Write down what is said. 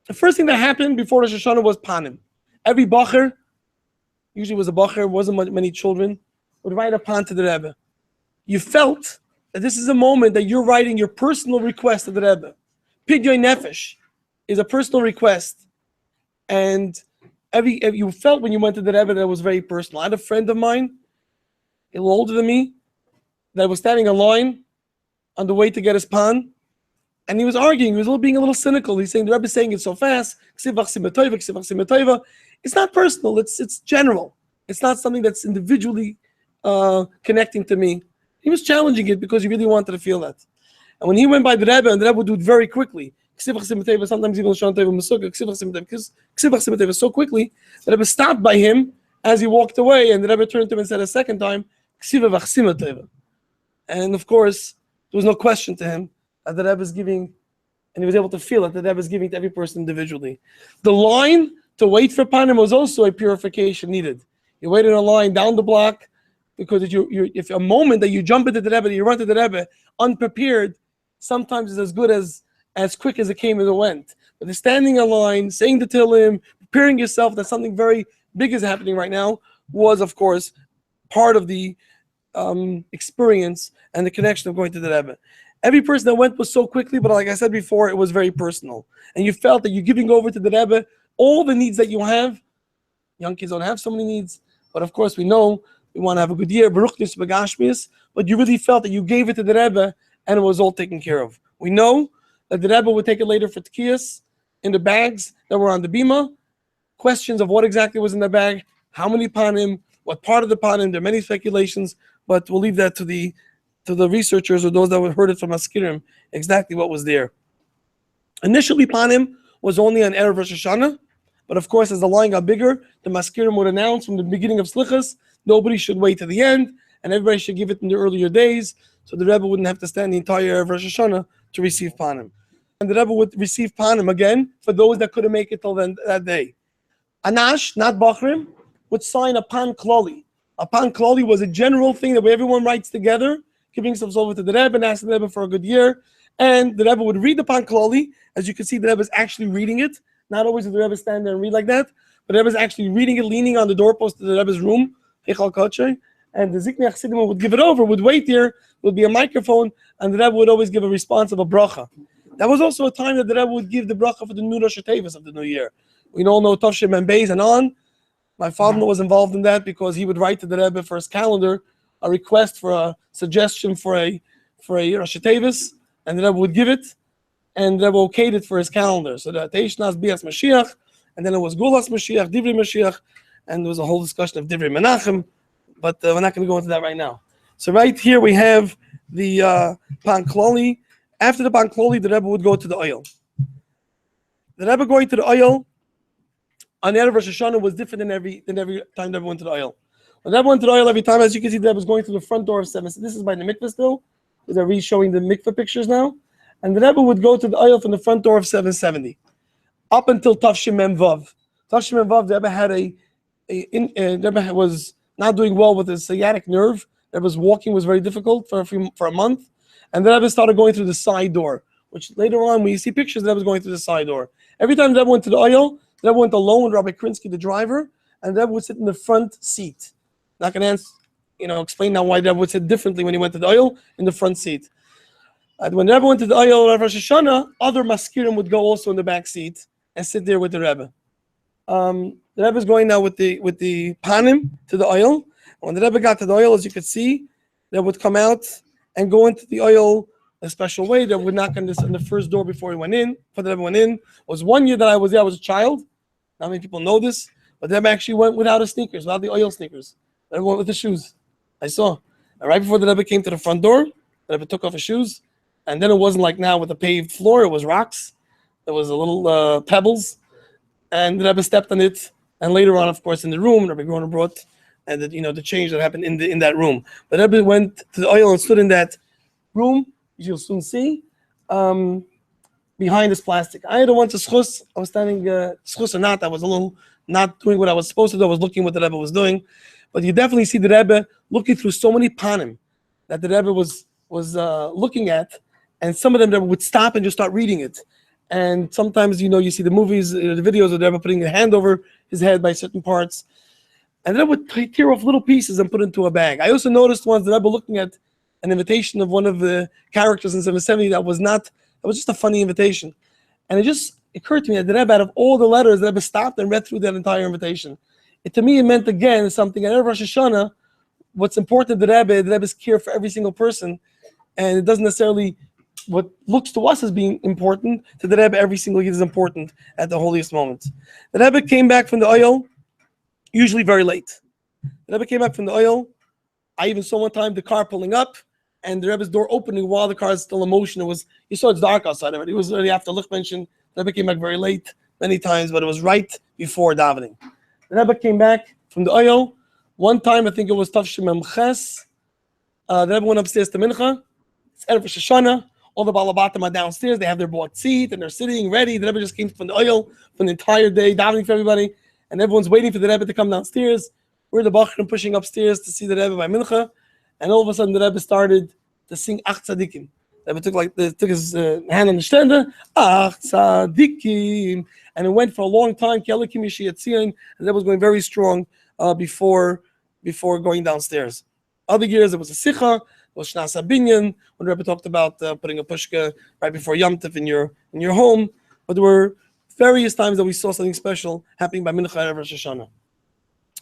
The first thing that happened before Rosh Hashanah was Panim. Every Bacher, usually was a Bacher, wasn't many children, would write a Pan to the Rebbe. You felt that this is a moment that you're writing your personal request to the Rebbe. Pidyoy Nefesh is a personal request. And you felt when you went to the Rebbe that it was very personal. I had a friend of mine, a little older than me, that was standing in line on the way to get his Pan. And he was arguing, he was being a little cynical. He's saying, the Rebbe is saying it so fast. It's not personal, it's general. It's not something that's individually connecting to me. He was challenging it because he really wanted to feel that. And when he went by the Rebbe, and the Rebbe would do it very quickly, sometimes even so quickly, the Rebbe stopped by him as he walked away, and the Rebbe turned to him and said a second time, and of course, there was no question to him that the Rebbe is giving, and he was able to feel it, that the Rebbe is giving to every person individually. The line to wait for Panim was also a purification needed. You wait in a line down the block, because if a moment that you jump into the Rebbe, you run to the Rebbe unprepared, sometimes it's as good as quick as it came as it went. But the standing in line, saying the Tehillim, preparing yourself that something very big is happening right now, was of course part of the experience and the connection of going to the Rebbe. Every person that went was so quickly, but like I said before, it was very personal. And you felt that you're giving over to the Rebbe all the needs that you have. Young kids don't have so many needs, but of course we know we want to have a good year, but you really felt that you gave it to the Rebbe and it was all taken care of. We know that the Rebbe would take it later for Tkiyas in the bags that were on the bima. Questions of what exactly was in the bag, how many Panim, what part of the Panim, there are many speculations, but we'll leave that to the researchers or those that heard it from Askirim, exactly what was there. Initially, Panim was only on Erev Rosh Hashana, but of course, as the line got bigger, the Maskirim would announce from the beginning of Slichas, nobody should wait to the end, and everybody should give it in the earlier days, so the Rebbe wouldn't have to stand the entire Erev Rosh Hashana to receive Panim. And the Rebbe would receive Panim again for those that couldn't make it till then, that day. Anash, not Bachrim, would sign a Pan Klali. A Pan Klali was a general thing that everyone writes together, giving themselves over to the Rebbe and asking the Rebbe for a good year. And the Rebbe would read the Pan Klali. As you can see, the Rebbe is actually reading it. Not always does the Rebbe stand there and read like that, but the Rebbe is actually reading it, leaning on the doorpost of the Rebbe's room. And the Ziknei Chassidim would give it over, would wait there, would be a microphone, and the Rebbe would always give a response of a bracha. That was also a time that the Rebbe would give the bracha for the new Rosh Hashanah of the new year. We all know Tavshim and Beis and on. My father was involved in that because he would write to the Rebbe for his calendar a request for a suggestion for a Rosh Hashanah, and the Rebbe would give it, and the Rebbe okayed it for his calendar. So that Teishnas Bias Mashiach, and then it was Gulas Mashiach, Divrei Mashiach, and there was a whole discussion of Cheder Menachem, but we're not going to go into that right now. So right here we have the Pan Klali. After the Pan Klali, the Rebbe would go to the Ohel. The Rebbe going to the Ohel on Erev Rosh Hashana was different than every time the Rebbe went to the Ohel. When the Rebbe went to the Ohel every time, as you can see, the Rebbe was going through the front door of 7. So this is by the mikveh still, because they're re-showing the mikveh pictures now. And the Rebbe would go to the Ohel from the front door of 770 up until Tavshim Mem Vav. Tavshim Mem Vav, the Rebbe had the Rebbe was not doing well with his sciatic nerve. The Rebbe's walking was very difficult for a month. And the Rebbe started going through the side door, which later on, when you see pictures, the Rebbe was going through the side door. Every time the Rebbe went to the Ohel, the Rebbe went alone with Rabbi Krinsky, the driver, and the Rebbe would sit in the front seat. Not going to explain now why the Rebbe would sit differently when he went to the Ohel in the front seat. When the Rebbe went to the Ohel of Rosh Hashanah, other Maskirim would go also in the back seat and sit there with the Rebbe. The Rebbe is going now with the Panim to the Ohel. When the Rebbe got to the Ohel, as you could see, they would come out and go into the Ohel a special way. They would knock on the first door before he went in. Before the Rebbe went in, it was one year that I was there. I was a child. Not many people know this, but the Rebbe actually went without his sneakers, without the Ohel sneakers. The Rebbe went with the shoes. I saw. And right before the Rebbe came to the front door, the Rebbe took off his shoes, and then it wasn't like now with a paved floor. It was rocks. There was a little pebbles, and the Rebbe stepped on it. And later on, of course, in the room, Rebbe Groner brought and the change that happened in that room. But Rebbe went to the Ohel and stood in that room, as you'll soon see, behind this plastic. I don't want to schus. I was standing schus or not. I was a little not doing what I was supposed to do. I was looking what the Rebbe was doing. But you definitely see the Rebbe looking through so many panim that the Rebbe was looking at, and some of them Rebbe would stop and just start reading it. And sometimes, you see the movies, the videos of the Rebbe putting a hand over his head by certain parts. And then would tear off little pieces and put into a bag. I also noticed once the Rebbe looking at an invitation of one of the characters in 770 that was just a funny invitation. And it just occurred to me that the Rebbe, out of all the letters, the Rebbe stopped and read through that entire invitation. To me, it meant, again, something at Erev Rosh Hashana, what's important to the Rebbe's care for every single person. And it doesn't necessarily, what looks to us as being important, to the Rebbe, every single Yid is important at the holiest moment. The Rebbe came back from the Ohel, usually very late. The Rebbe came back from the Ohel. I even saw one time the car pulling up and the Rebbe's door opening while the car is still in motion. You saw it's dark outside already. It was already after Lichtmenschen. The Rebbe came back very late many times, but it was right before davening. The Rebbe came back from the Ohel. One time, I think it was Tavshim Memches. The Rebbe went upstairs to Mincha. It's Erev Rosh Hashana. All the Balabatim are downstairs. They have their bought seat and they're sitting ready. The Rebbe just came from the Ohel for the entire day, davening for everybody. And everyone's waiting for the Rebbe to come downstairs. We're the Bachrim pushing upstairs to see the Rebbe by Mincha. And all of a sudden, the Rebbe started to sing Ach Tzadikim. The Rebbe took his hand on the stender, Ach Tzadikim. And it went for a long time. And the Rebbe was going very strong before going downstairs. Other years, there was a Sicha, there was Shnas HaBinyan, when the Rebbe talked about putting a pushka right before Yom Tov in your home. But there were various times that we saw something special happening by Mincha Erev Rosh Hashana.